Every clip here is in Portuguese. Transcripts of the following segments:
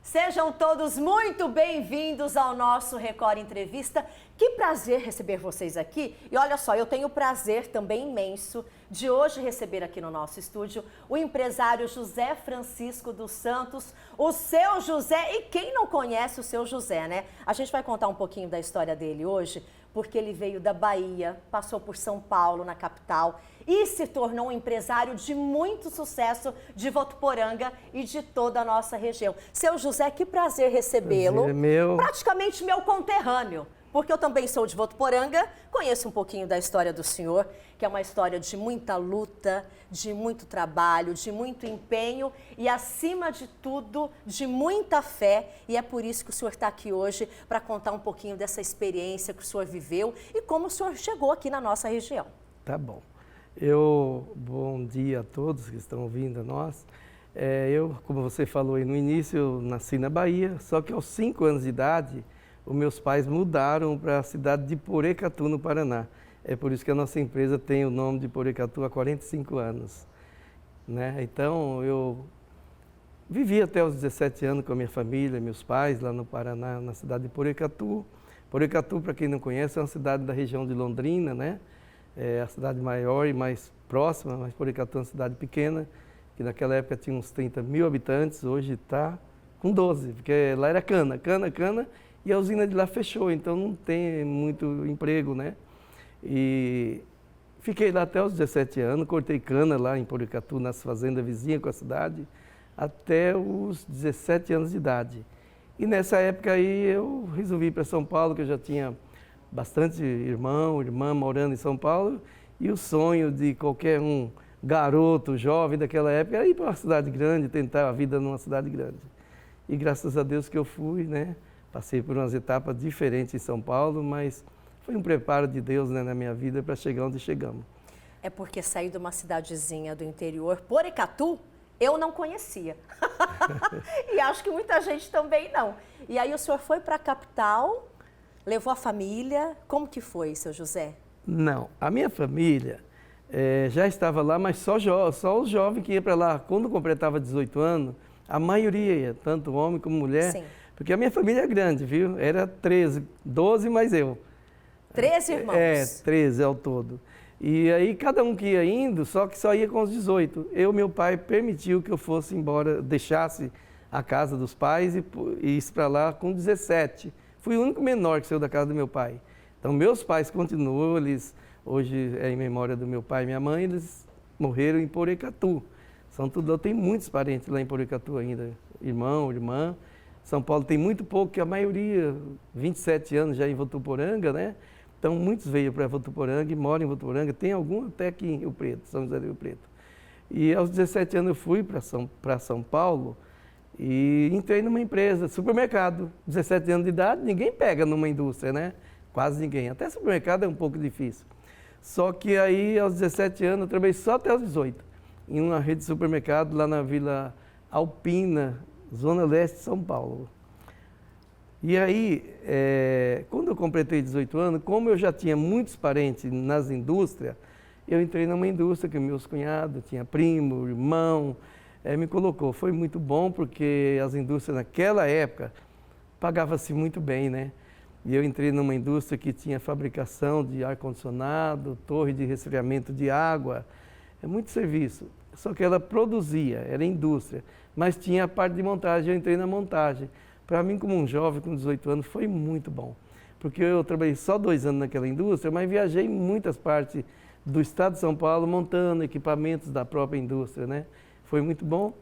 Sejam todos muito bem-vindos ao nosso Record Entrevista. Que prazer receber vocês aqui. E olha só, eu tenho o prazer também imenso de hoje receber aqui no nosso estúdio o empresário José Francisco dos Santos, o Seu José. E quem não conhece o Seu José, né? A gente vai contar um pouquinho da história dele hoje, porque ele veio da Bahia, passou por São Paulo, na capital, e se tornou um empresário de muito sucesso de Votuporanga e de toda a nossa região. Seu José, que prazer recebê-lo. Prazer é meu. Praticamente meu conterrâneo, porque eu também sou de Votuporanga, conheço um pouquinho da história do senhor, que é uma história de muita luta, de muito trabalho, de muito empenho e, acima de tudo, de muita fé. E é por isso que o senhor está aqui hoje para contar um pouquinho dessa experiência que o senhor viveu e como o senhor chegou aqui na nossa região. Tá bom. Bom dia a todos que estão ouvindo a nós. Como você falou aí no início, eu nasci na Bahia, só que aos 5 anos de idade, os meus pais mudaram para a cidade de Porecatu, no Paraná. É por isso que a nossa empresa tem o nome de Porecatu há 45 anos. Né? Então, eu vivi até os 17 anos com a minha família, meus pais, lá no Paraná, na cidade de Porecatu. Porecatu, para quem não conhece, é uma cidade da região de Londrina, né? É a cidade maior e mais próxima, mas Porecatu é uma cidade pequena, que naquela época tinha uns 30 mil habitantes, hoje está com 12, porque lá era cana, e a usina de lá fechou, então não tem muito emprego, né? E fiquei lá até os 17 anos, cortei cana lá em Porecatu, nas fazendas vizinhas com a cidade, até os 17 anos de idade. E nessa época aí eu resolvi ir para São Paulo, que eu já tinha bastante irmão, irmã morando em São Paulo, e o sonho de qualquer um garoto, jovem daquela época, era ir para uma cidade grande, tentar a vida numa cidade grande. E graças a Deus que eu fui, né? Passei por umas etapas diferentes em São Paulo, mas foi um preparo de Deus, né, na minha vida para chegar onde chegamos. É porque saí de uma cidadezinha do interior, Porecatu, eu não conhecia. E acho que muita gente também não. E aí o senhor foi para a capital, levou a família. Como que foi, seu José? Não, a minha família já estava lá, mas só os jovens que iam para lá. Quando completava 18 anos, a maioria ia, tanto homem como mulher. Sim. Porque a minha família é grande, viu? Era 13, 12 mais eu. 13 irmãos? 13 ao todo. E aí cada um que ia indo, só que só ia com os 18. Meu pai permitiu que eu fosse embora, deixasse a casa dos pais e isso para lá com 17. Fui o único menor que saiu da casa do meu pai. Então meus pais continuam, eles hoje é em memória do meu pai e minha mãe, eles morreram em Porecatu. Eu tenho muitos parentes lá em Porecatu ainda, irmão, irmã. São Paulo tem muito pouco, que a maioria, 27 anos já em Votuporanga, né? Então, muitos veio para Votuporanga e moram em Votuporanga. Tem algum até aqui em Rio Preto, São José do Rio Preto. E aos 17 anos eu fui para São Paulo e entrei numa empresa, supermercado. 17 anos de idade, ninguém pega numa indústria, né? Quase ninguém. Até supermercado é um pouco difícil. Só que aí, aos 17 anos, eu trabalhei só até os 18, em uma rede de supermercado lá na Vila Alpina, Zona Leste de São Paulo. E aí, quando eu completei 18 anos, como eu já tinha muitos parentes nas indústrias, eu entrei numa indústria que meus cunhados, tinha primo, irmão, me colocou. Foi muito bom porque as indústrias naquela época pagavam-se muito bem, né? E eu entrei numa indústria que tinha fabricação de ar-condicionado, torre de resfriamento de água, muito serviço. Só que ela produzia, era indústria, mas tinha a parte de montagem, eu entrei na montagem. Para mim, como um jovem com 18 anos, foi muito bom, porque eu trabalhei só 2 anos naquela indústria, mas viajei em muitas partes do estado de São Paulo, montando equipamentos da própria indústria, né? Foi muito bom.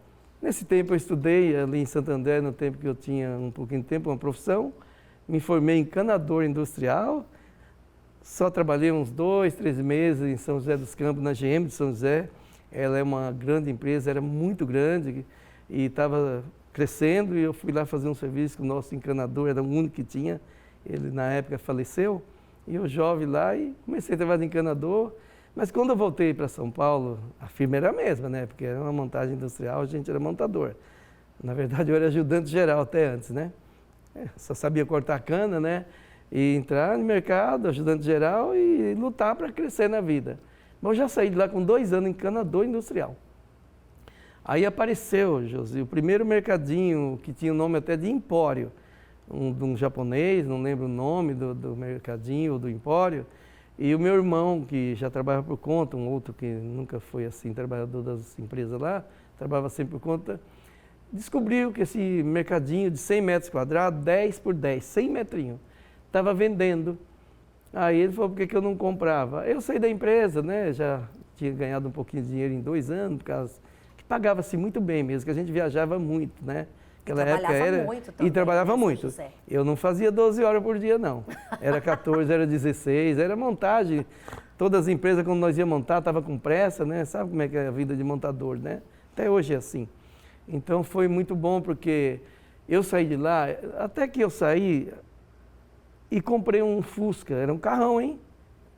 Nesse tempo eu estudei ali em Santo André, no tempo que eu tinha um pouquinho de tempo, uma profissão, me formei em encanador industrial, só trabalhei uns 2, 3 meses em São José dos Campos, na GM de São José. Ela é uma grande empresa, era muito grande e estava crescendo, e eu fui lá fazer um serviço com o nosso encanador, era o único que tinha, ele na época faleceu, e eu jovem lá e comecei a trabalhar de encanador, mas quando eu voltei para São Paulo, a firma era a mesma, né, porque era uma montagem industrial, a gente era montador. Na verdade eu era ajudante geral até antes, né, só sabia cortar cana, né, e entrar no mercado, ajudante geral e lutar para crescer na vida. Mas eu já saí de lá com 2 anos em encanador industrial. Aí apareceu, Josi, o primeiro mercadinho que tinha o nome até de Empório, de um japonês, não lembro o nome do mercadinho ou do empório, e o meu irmão, que já trabalhava por conta, um outro que nunca foi assim, trabalhador das empresas lá, trabalhava sempre por conta, descobriu que esse mercadinho de 100 metros quadrados, 10 por 10, 100 metrinhos, estava vendendo. Aí ele falou, por que eu não comprava? Eu saí da empresa, né, já tinha ganhado um pouquinho de dinheiro em 2 anos, por causa que pagava-se muito bem mesmo, que a gente viajava muito, né? Aquela época era muito também, e trabalhava né, muito. José? Eu não fazia 12 horas por dia, não. Era 14, era 16, era montagem. Todas as empresas, quando nós ia montar, estava com pressa, né? Sabe como é que é a vida de montador, né? Até hoje é assim. Então foi muito bom porque eu saí de lá, até que eu saí e comprei um Fusca, era um carrão, hein?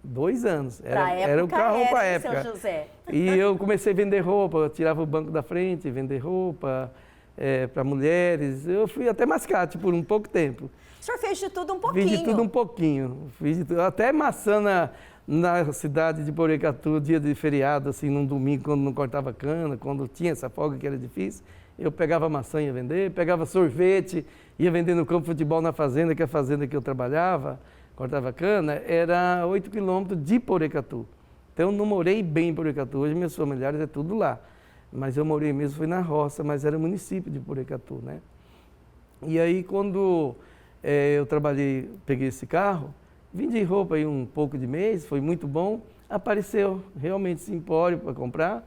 2 anos. Era o carro para a época. Seu José. E eu comecei a vender roupa, eu tirava o banco da frente, vender roupa para mulheres. Eu fui até mascate por um pouco tempo. O senhor fez de tudo um pouquinho. Fiz de tudo um pouquinho. Fiz de tudo. Até maçã na cidade de Porecatu, dia de feriado, assim, num domingo, quando não cortava cana, quando tinha essa folga que era difícil, eu pegava maçã e ia vender, pegava sorvete, ia vender no campo de futebol na fazenda, que é a fazenda que eu trabalhava, cortava cana, era 8 quilômetros de Porecatu. Então eu não morei bem em Porecatu, hoje meus familiares é tudo lá. Mas eu morei mesmo, foi na roça, mas era município de Porecatu, né? E aí quando eu trabalhei, peguei esse carro, vendi roupa aí um pouco de mês, foi muito bom, apareceu realmente esse empório para comprar,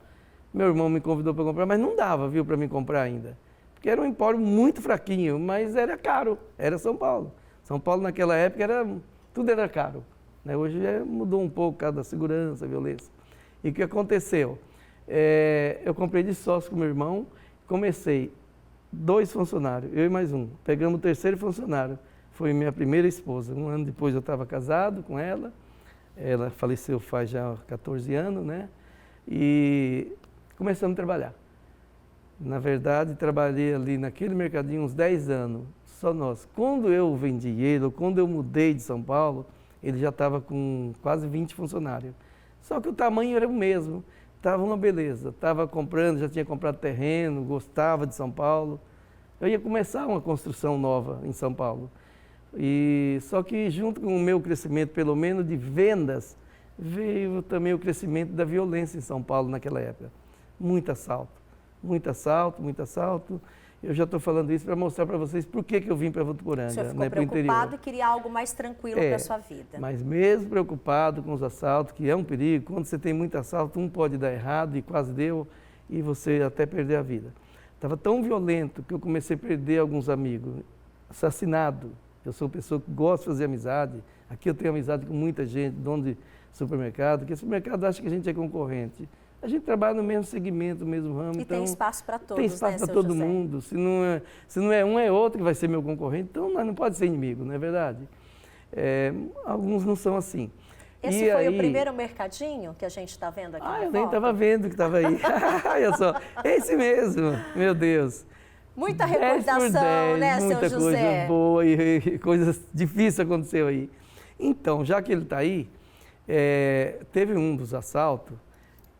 meu irmão me convidou para comprar, mas não dava, viu, para mim comprar ainda. Porque era um empório muito fraquinho, mas era caro, era São Paulo. São Paulo naquela época tudo era caro, né? Hoje mudou um pouco por causa da segurança, violência. E o que aconteceu? Eu comprei de sócio com meu irmão, comecei 2 funcionários, eu e mais um. Pegamos o 3º funcionário, foi minha primeira esposa. 1 ano depois eu estava casado com ela, ela faleceu faz já 14 anos, né? E começamos a trabalhar. Na verdade, trabalhei ali naquele mercadinho uns 10 anos, só nós. Quando eu vendi ele, quando eu mudei de São Paulo, ele já estava com quase 20 funcionários. Só que o tamanho era o mesmo. Estava uma beleza, estava comprando, já tinha comprado terreno, gostava de São Paulo. Eu ia começar uma construção nova em São Paulo. Só que junto com o meu crescimento, pelo menos de vendas, veio também o crescimento da violência em São Paulo naquela época. Muito assalto, muito assalto, muito assalto. Eu já estou falando isso para mostrar para vocês por que eu vim para Votuporanga. O senhor ficou preocupado e queria algo mais tranquilo para a sua vida. Mas mesmo preocupado com os assaltos, que é um perigo, quando você tem muito assalto, um pode dar errado e quase deu, e você até perder a vida. Estava tão violento que eu comecei a perder alguns amigos, assassinado. Eu sou uma pessoa que gosta de fazer amizade. Aqui eu tenho amizade com muita gente, dono de supermercado, que esse mercado acha que a gente é concorrente. A gente trabalha no mesmo segmento, no mesmo ramo. E então, tem espaço para todos, tem espaço para todo José? mundo. Se não é um, é outro que vai ser meu concorrente. Então, nós não pode ser inimigo, não é verdade? Alguns não são assim. Esse foi o primeiro mercadinho que a gente está vendo aqui na eu nem foto? estava vendo que estava aí. Olha só, esse mesmo, meu Deus. Muita recordação, né, seu muita José? Coisa boa e coisas difíceis aconteceu aí. Então, já que ele está aí, teve um dos assaltos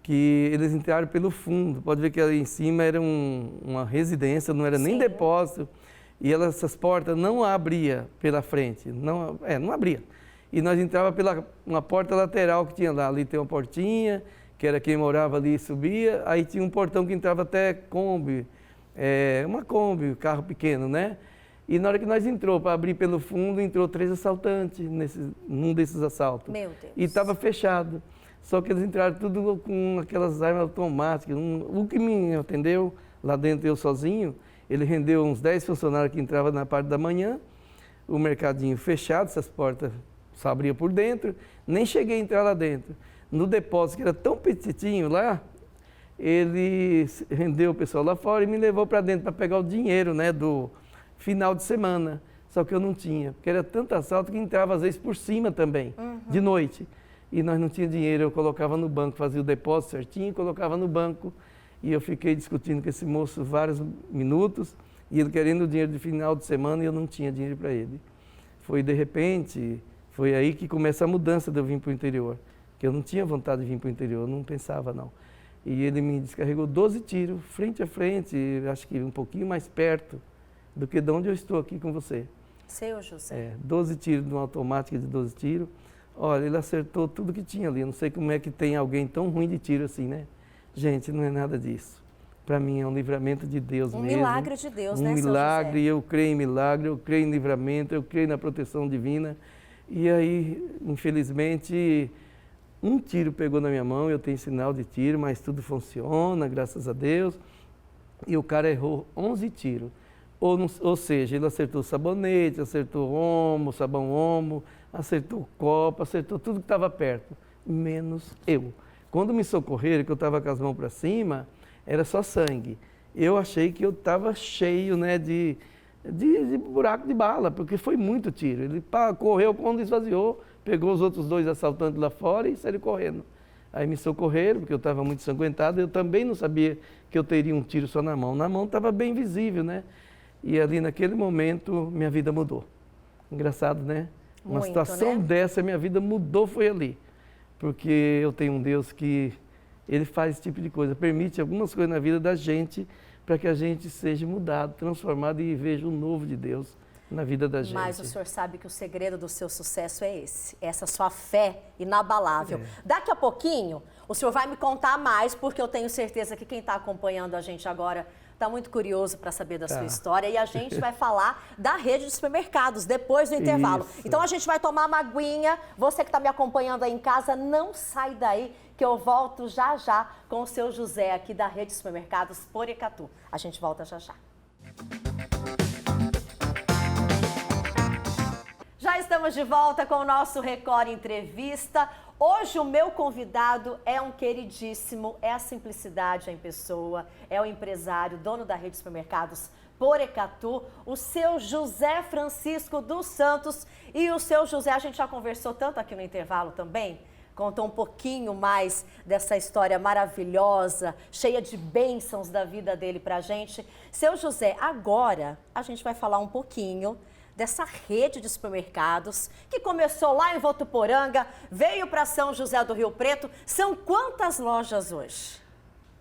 que eles entraram pelo fundo. Pode ver que ali em cima era uma residência, não era nem depósito. E essas portas não abriam pela frente, não abria. E nós entrávamos pela uma porta lateral que tinha lá. Ali tem uma portinha, que era quem morava ali e subia. Aí tinha um portão que entrava até Kombi, uma Kombi, carro pequeno, né? E na hora que nós entrou para abrir pelo fundo, entrou 3 assaltantes num desses assaltos. Meu Deus. E estava fechado. Só que eles entraram tudo com aquelas armas automáticas. O que me atendeu lá dentro, eu sozinho, ele rendeu uns 10 funcionários que entravam na parte da manhã, o mercadinho fechado, essas portas só abriam por dentro, nem cheguei a entrar lá dentro. No depósito, que era tão petitinho lá, ele rendeu o pessoal lá fora e me levou para dentro para pegar o dinheiro, né, do final de semana. Só que eu não tinha, porque era tanto assalto que entrava às vezes por cima também, de noite. E nós não tínhamos dinheiro, eu colocava no banco, fazia o depósito certinho, colocava no banco. E eu fiquei discutindo com esse moço vários minutos, e ele querendo o dinheiro de final de semana e eu não tinha dinheiro para ele. Foi de repente, foi aí que começa a mudança de eu vir para o interior, que eu não tinha vontade de vir para o interior, eu não pensava não. E ele me descarregou 12 tiros, frente a frente, acho que um pouquinho mais perto do que de onde eu estou aqui com você. Seu José. 12 tiros de uma automática de 12 tiros. Olha, ele acertou tudo que tinha ali. Eu não sei como é que tem alguém tão ruim de tiro assim, né? Gente, não é nada disso. Para mim é um livramento de Deus mesmo. Um milagre de Deus, né, seu José? Um milagre, eu creio em milagre, eu creio em livramento, eu creio na proteção divina. E aí, infelizmente, um tiro pegou na minha mão, eu tenho sinal de tiro, mas tudo funciona, graças a Deus. E o cara errou 11 tiros. Ou seja, ele acertou sabonete, acertou omo, sabão omo, acertou copo, acertou tudo que estava perto, menos eu. Quando me socorreram, que eu estava com as mãos para cima, era só sangue. Eu achei que eu estava cheio, né, de buraco de bala, porque foi muito tiro. Ele correu quando esvaziou, pegou os outros 2 assaltantes lá fora e saiu correndo. Aí me socorreram, porque eu estava muito ensanguentado. Eu também não sabia que eu teria um tiro só na mão. Na mão estava bem visível, né? E ali naquele momento, minha vida mudou. Engraçado, né? Uma situação dessa, minha vida mudou, foi ali. Porque eu tenho um Deus que Ele faz esse tipo de coisa, permite algumas coisas na vida da gente para que a gente seja mudado, transformado e veja o novo de Deus na vida da gente. Mas o senhor sabe que o segredo do seu sucesso é esse, essa sua fé inabalável. Daqui a pouquinho, o senhor vai me contar mais, porque eu tenho certeza que quem está acompanhando a gente agora está muito curioso para saber da sua história, e a gente vai falar da rede de supermercados depois do intervalo. Isso. Então a gente vai tomar uma aguinha. Você que está me acompanhando aí em casa, não sai daí, que eu volto já já com o seu José aqui da rede de supermercados Porecatu. A gente volta já já. Já estamos de volta com o nosso Record Entrevista. Hoje o meu convidado é um queridíssimo, é a simplicidade em pessoa, é o empresário, dono da rede de supermercados Porecatu, o seu José Francisco dos Santos. E o seu José, a gente já conversou tanto aqui no intervalo também, contou um pouquinho mais dessa história maravilhosa, cheia de bênçãos da vida dele pra gente. Seu José, agora a gente vai falar um pouquinho dessa rede de supermercados que começou lá em Votuporanga, veio para São José do Rio Preto. São quantas lojas hoje?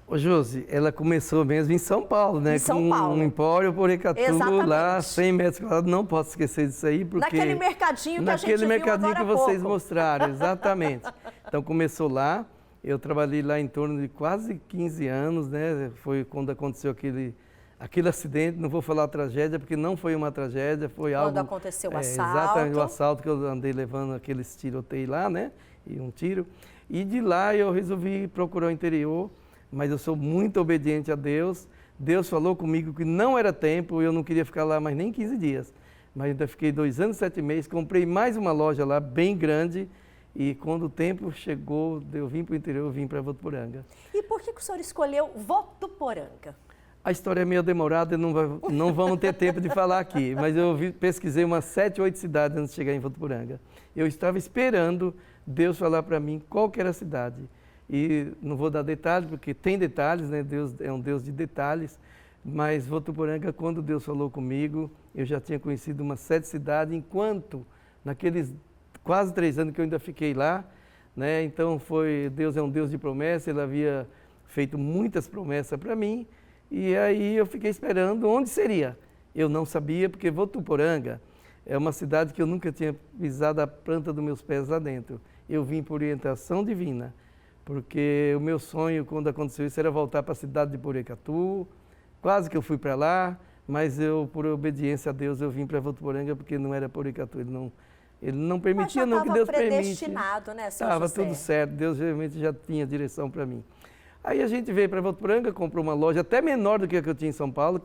Ô, Josi, ela começou mesmo em São Paulo, né? Em São Paulo. Um empório Porecatu lá, 100 metros quadrados, não posso esquecer disso aí, porque... Naquele mercadinho que a gente viu agora há pouco. Naquele mercadinho que vocês mostraram, exatamente. Então começou lá, eu trabalhei lá em torno de quase 15 anos, né? Foi quando aconteceu aquele acidente, não vou falar tragédia, porque não foi uma tragédia, foi algo... Quando aconteceu o assalto. Exatamente, o assalto que eu andei levando aqueles tiroteios lá, né? E um tiro. E de lá eu resolvi procurar o interior, mas eu sou muito obediente a Deus. Deus falou comigo que não era tempo, eu não queria ficar lá mais nem 15 dias. Mas ainda fiquei 2 anos e 7 meses, comprei mais uma loja lá, bem grande, e quando o tempo chegou, eu vim para o interior, eu vim para Votuporanga. E por que o senhor escolheu Votuporanga? A história é meio demorada e não vamos ter tempo de falar aqui, mas eu pesquisei umas 7, 8 cidades antes de chegar em Votuporanga. Eu estava esperando Deus falar para mim qual que era a cidade. E não vou dar detalhes, porque tem detalhes, né? Deus é um Deus de detalhes, mas Votuporanga, quando Deus falou comigo, eu já tinha conhecido umas 7 cidades, enquanto naqueles quase 3 anos que eu ainda fiquei lá, né? Então Deus é um Deus de promessa, Ele havia feito muitas promessas para mim, e aí eu fiquei esperando onde seria. Eu não sabia, porque Votuporanga é uma cidade que eu nunca tinha pisado a planta dos meus pés lá dentro. Eu vim por orientação divina, porque o meu sonho, quando aconteceu isso, era voltar para a cidade de Porecatu. Quase que eu fui para lá, mas eu, por obediência a Deus, eu vim para Votuporanga, porque não era Porecatu. Ele não permitia, não, que Deus permite. Mas já estava predestinado, né, seu José? Estava tudo certo, Deus realmente já tinha direção para mim. Aí a gente veio para Votuporanga, comprou uma loja até menor do que a que eu tinha em São Paulo,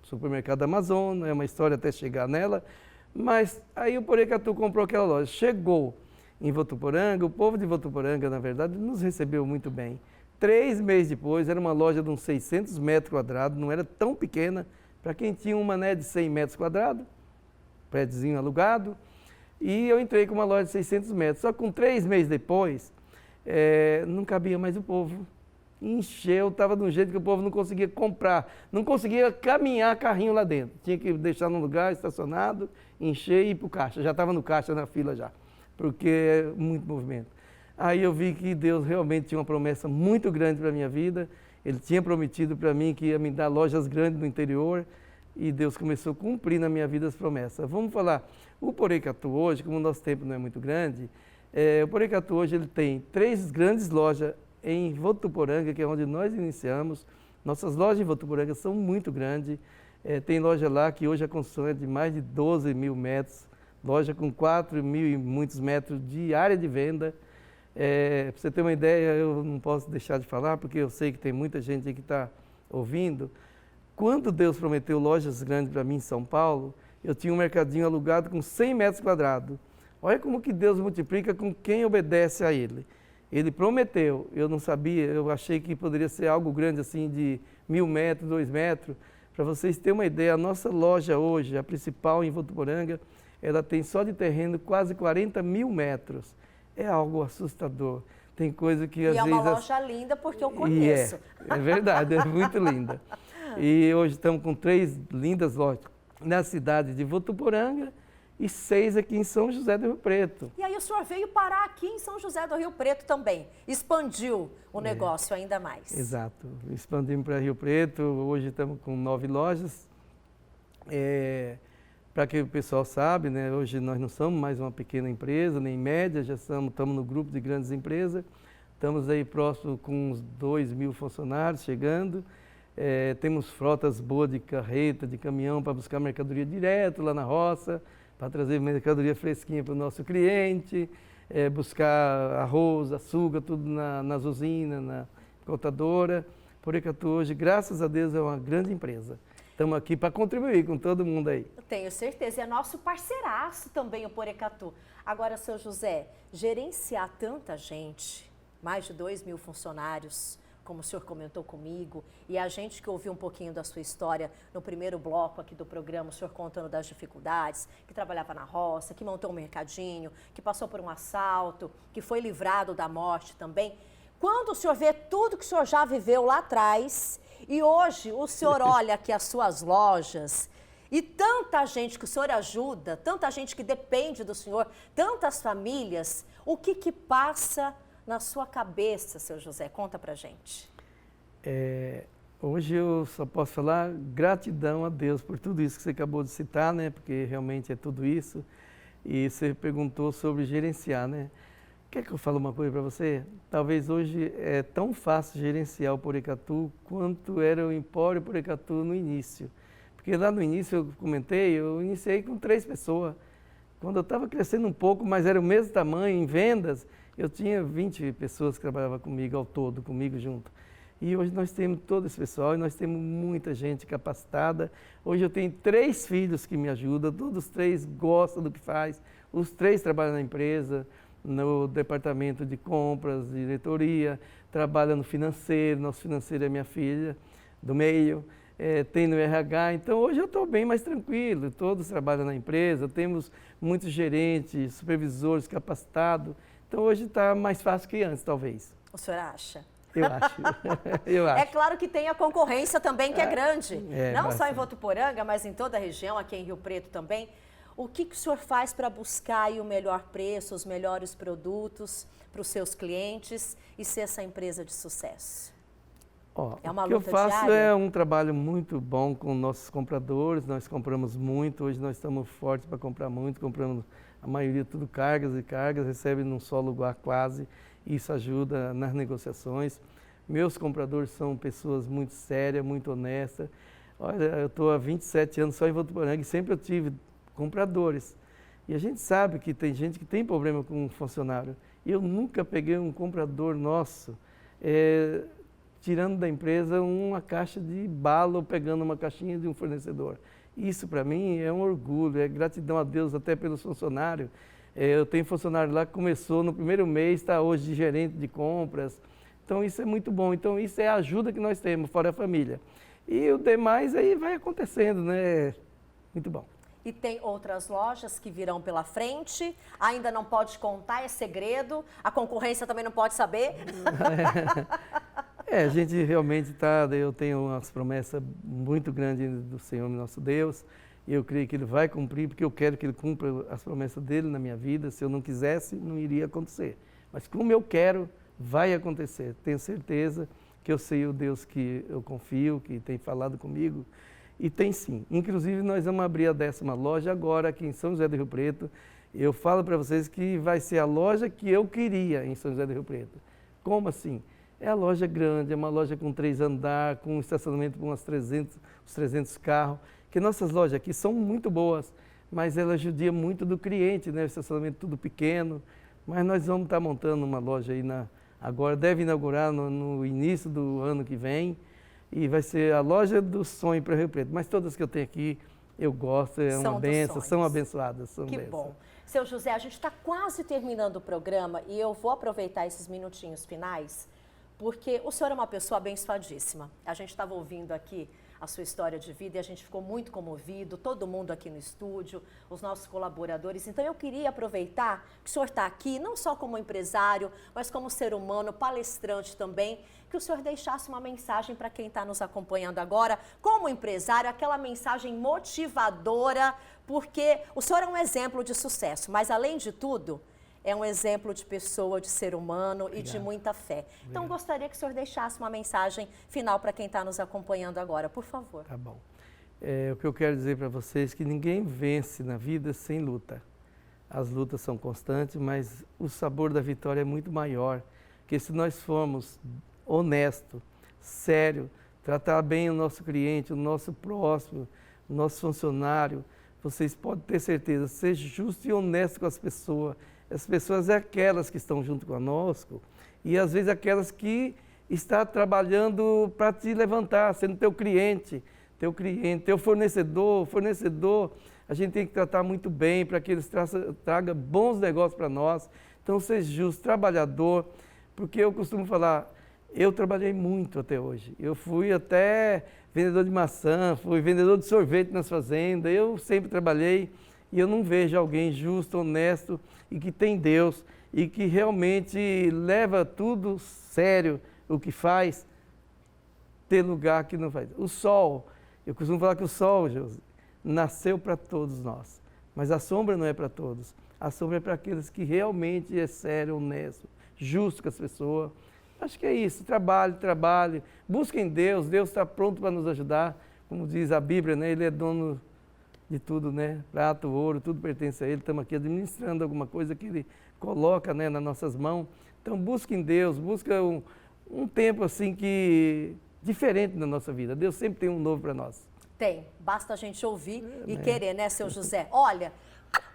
supermercado Amazônia, é uma história até chegar nela, mas aí o Porecatu comprou aquela loja. Chegou em Votuporanga, o povo de Votuporanga, na verdade, nos recebeu muito bem. 3 meses depois, era uma loja de uns 600 metros quadrados, não era tão pequena, para quem tinha uma, né, de 100 metros quadrados, prédiozinho alugado, e eu entrei com uma loja de 600 metros. Só que com 3 meses depois, não cabia mais o povo. Encheu, estava de um jeito que o povo não conseguia comprar, não conseguia caminhar carrinho lá dentro. Tinha que deixar num lugar estacionado, encher e ir para o caixa. Já estava no caixa, na fila já, porque é muito movimento. Aí eu vi que Deus realmente tinha uma promessa muito grande para a minha vida. Ele tinha prometido para mim que ia me dar lojas grandes no interior e Deus começou a cumprir na minha vida as promessas. Vamos falar, o Porecatu hoje, como o nosso tempo não é muito grande, o Porecatu hoje ele tem 3 grandes lojas em Votuporanga, que é onde nós iniciamos. Nossas lojas em Votuporanga são muito grandes. Tem loja lá que hoje a construção é de mais de 12 mil metros, loja com 4 mil e muitos metros de área de venda. Para você ter uma ideia, eu não posso deixar de falar, porque eu sei que tem muita gente aí que está ouvindo. Quando Deus prometeu lojas grandes para mim em São Paulo, eu tinha um mercadinho alugado com 100 metros quadrados. Olha como que Deus multiplica com quem obedece a Ele. Ele prometeu, eu não sabia, eu achei que poderia ser algo grande assim de 1.000 metros, 2 metros. Para vocês terem uma ideia, a nossa loja hoje, a principal em Votuporanga, ela tem só de terreno quase 40 mil metros. É algo assustador. Tem coisa que às vezes... E é uma loja linda porque eu conheço. É verdade, é muito linda. E hoje estamos com 3 lindas lojas na cidade de Votuporanga e 6 aqui em São José do Rio Preto. E aí o senhor veio parar aqui em São José do Rio Preto também. Expandiu o negócio ainda mais. Exato. Expandimos para Rio Preto, hoje estamos com 9 lojas. Para que o pessoal sabe, né, hoje nós não somos mais uma pequena empresa, nem média, já estamos no grupo de grandes empresas. Estamos aí próximo com uns 2.000 funcionários chegando. Temos frotas boas de carreta, de caminhão para buscar mercadoria direto lá na roça, para trazer mercadoria fresquinha para o nosso cliente, buscar arroz, açúcar, tudo nas usinas, na contadora. Porecatu hoje, graças a Deus, é uma grande empresa. Estamos aqui para contribuir com todo mundo aí. Eu tenho certeza, é nosso parceiraço também o Porecatu. Agora, seu José, gerenciar tanta gente, mais de 2.000 funcionários, como o senhor comentou comigo, e a gente que ouviu um pouquinho da sua história no primeiro bloco aqui do programa, o senhor contando das dificuldades, que trabalhava na roça, que montou um mercadinho, que passou por um assalto, que foi livrado da morte também. Quando o senhor vê tudo que o senhor já viveu lá atrás, e hoje o senhor olha aqui as suas lojas, e tanta gente que o senhor ajuda, tanta gente que depende do senhor, tantas famílias, o que passa na sua cabeça, seu José? Conta pra gente. Hoje eu só posso falar gratidão a Deus por tudo isso que você acabou de citar, né? Porque realmente é tudo isso. E você perguntou sobre gerenciar, né? Quer que eu fale uma coisa para você? Talvez hoje é tão fácil gerenciar o Porecatu quanto era o Empório Porecatu no início. Porque lá no início, eu comentei, eu iniciei com 3 pessoas. Quando eu estava crescendo um pouco, mas era o mesmo tamanho em vendas, eu tinha 20 pessoas que trabalhavam comigo ao todo, comigo junto. E hoje nós temos todo esse pessoal e nós temos muita gente capacitada. Hoje eu tenho 3 filhos que me ajudam, todos os 3 gostam do que faz, os 3 trabalham na empresa, no departamento de compras, diretoria, trabalha no financeiro, nosso financeiro é minha filha, do meio, tem no RH. Então hoje eu estou bem mais tranquilo, todos trabalham na empresa, temos muitos gerentes, supervisores capacitados. Então hoje está mais fácil que antes, talvez. O senhor acha? Eu acho. Eu acho. É claro que tem a concorrência também, que é grande. Não bastante. só em Votuporanga, mas em toda a região, aqui em Rio Preto também. O que o senhor faz para buscar aí o melhor preço, os melhores produtos para os seus clientes e ser essa empresa de sucesso? É uma o que eu luta faço diária? é um trabalho muito bom com nossos compradores, nós compramos muito, hoje nós estamos fortes para comprar muito, compramos a maioria tudo cargas e cargas, recebe num só lugar quase, isso ajuda nas negociações. Meus compradores são pessoas muito sérias, muito honestas. Olha, eu estou há 27 anos só em Votuporanga e sempre eu tive compradores. E a gente sabe que tem gente que tem problema com um funcionário. E eu nunca peguei um comprador nosso tirando da empresa uma caixa de bala ou pegando uma caixinha de um fornecedor. Isso para mim é um orgulho, é gratidão a Deus até pelos funcionários. Eu tenho funcionário lá que começou no primeiro mês, está hoje de gerente de compras. Então isso é muito bom. Então isso é a ajuda que nós temos, fora a família. E o demais aí vai acontecendo, né? Muito bom. E tem outras lojas que virão pela frente, ainda não pode contar, é segredo, a concorrência também não pode saber. A gente realmente está, eu tenho umas promessas muito grandes do Senhor, nosso Deus, e eu creio que Ele vai cumprir, porque eu quero que Ele cumpra as promessas dEle na minha vida. Se eu não quisesse, não iria acontecer. Mas como eu quero, vai acontecer. Tenho certeza que eu sei o Deus que eu confio, que tem falado comigo. E tem sim. Inclusive, nós vamos abrir a 10ª loja agora aqui em São José do Rio Preto. Eu falo para vocês que vai ser a loja que eu queria em São José do Rio Preto. Como assim? É a loja grande, é uma loja com 3 andares, com um estacionamento com uns 300 carros. Que nossas lojas aqui são muito boas, mas ela judia muito do cliente, né? O estacionamento tudo pequeno. Mas nós vamos estar montando uma loja aí agora, deve inaugurar no início do ano que vem. E vai ser a loja do sonho para Rio Preto. Mas todas que eu tenho aqui, eu gosto, é uma benção, são abençoadas. São que benção. Bom. Seu José, a gente está quase terminando o programa e eu vou aproveitar esses minutinhos finais, porque o senhor é uma pessoa abençoadíssima. A gente estava ouvindo aqui a sua história de vida e a gente ficou muito comovido, todo mundo aqui no estúdio, os nossos colaboradores. Então eu queria aproveitar que o senhor está aqui, não só como empresário, mas como ser humano, palestrante também, que o senhor deixasse uma mensagem para quem está nos acompanhando agora, como empresário, aquela mensagem motivadora, porque o senhor é um exemplo de sucesso, mas além de tudo, é um exemplo de pessoa, de ser humano. Obrigado. E de muita fé. Obrigado. Então, gostaria que o senhor deixasse uma mensagem final para quem está nos acompanhando agora, por favor. Tá bom. O que eu quero dizer para vocês é que ninguém vence na vida sem luta. As lutas são constantes, mas o sabor da vitória é muito maior. Porque se nós formos honestos, sérios, tratar bem o nosso cliente, o nosso próximo, o nosso funcionário, vocês podem ter certeza, seja justo e honesto com as pessoas. As pessoas é aquelas que estão junto conosco e às vezes aquelas que estão trabalhando para te levantar, sendo teu cliente, teu fornecedor. A gente tem que tratar muito bem para que eles tragam bons negócios para nós. Então seja justo, trabalhador, porque eu costumo falar, eu trabalhei muito até hoje. Eu fui até vendedor de maçã, fui vendedor de sorvete nas fazendas, eu sempre trabalhei. E eu não vejo alguém justo, honesto e que tem Deus e que realmente leva tudo sério o que faz, ter lugar que não faz. O sol, eu costumo falar que o sol, José, nasceu para todos nós, mas a sombra não é para todos. A sombra é para aqueles que realmente é sério, honesto, justo com as pessoas. Acho que é isso, trabalhe, busquem Deus, Deus está pronto para nos ajudar. Como diz a Bíblia, né? Ele é dono de tudo, né? Prata, ouro, tudo pertence a Ele. Estamos aqui administrando alguma coisa que Ele coloca, né, nas nossas mãos. Então, busque em Deus, busca um tempo assim que diferente na nossa vida. Deus sempre tem um novo para nós. Tem, basta a gente ouvir e querer, né, seu José? Olha,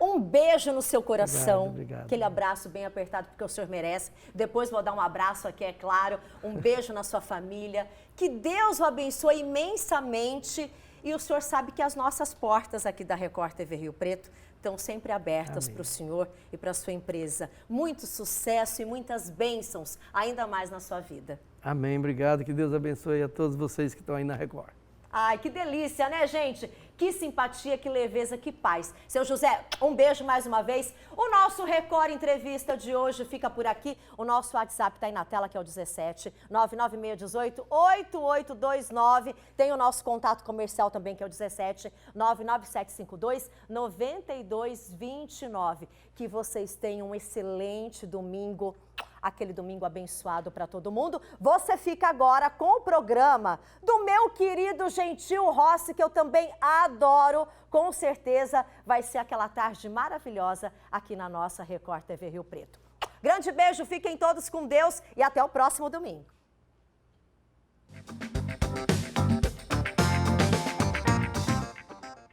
um beijo no seu coração, obrigado. Aquele abraço bem apertado, porque o senhor merece. Depois vou dar um abraço aqui, é claro. Um beijo na sua família. Que Deus o abençoe imensamente. E o senhor sabe que as nossas portas aqui da Record TV Rio Preto estão sempre abertas para o senhor e para a sua empresa. Muito sucesso e muitas bênçãos, ainda mais na sua vida. Amém, obrigado. Que Deus abençoe a todos vocês que estão aí na Record. Ai, que delícia, né, gente? Que simpatia, que leveza, que paz. Seu José, um beijo mais uma vez. O nosso Record Entrevista de hoje fica por aqui. O nosso WhatsApp está aí na tela, que é o 17 99618 8829. Tem o nosso contato comercial também, que é o 17 99752 9229. Que vocês tenham um excelente domingo. Aquele domingo abençoado para todo mundo. Você fica agora com o programa do meu querido Gentil Rossi, que eu também adoro. Com certeza vai ser aquela tarde maravilhosa aqui na nossa Record TV Rio Preto. Grande beijo, fiquem todos com Deus e até o próximo domingo.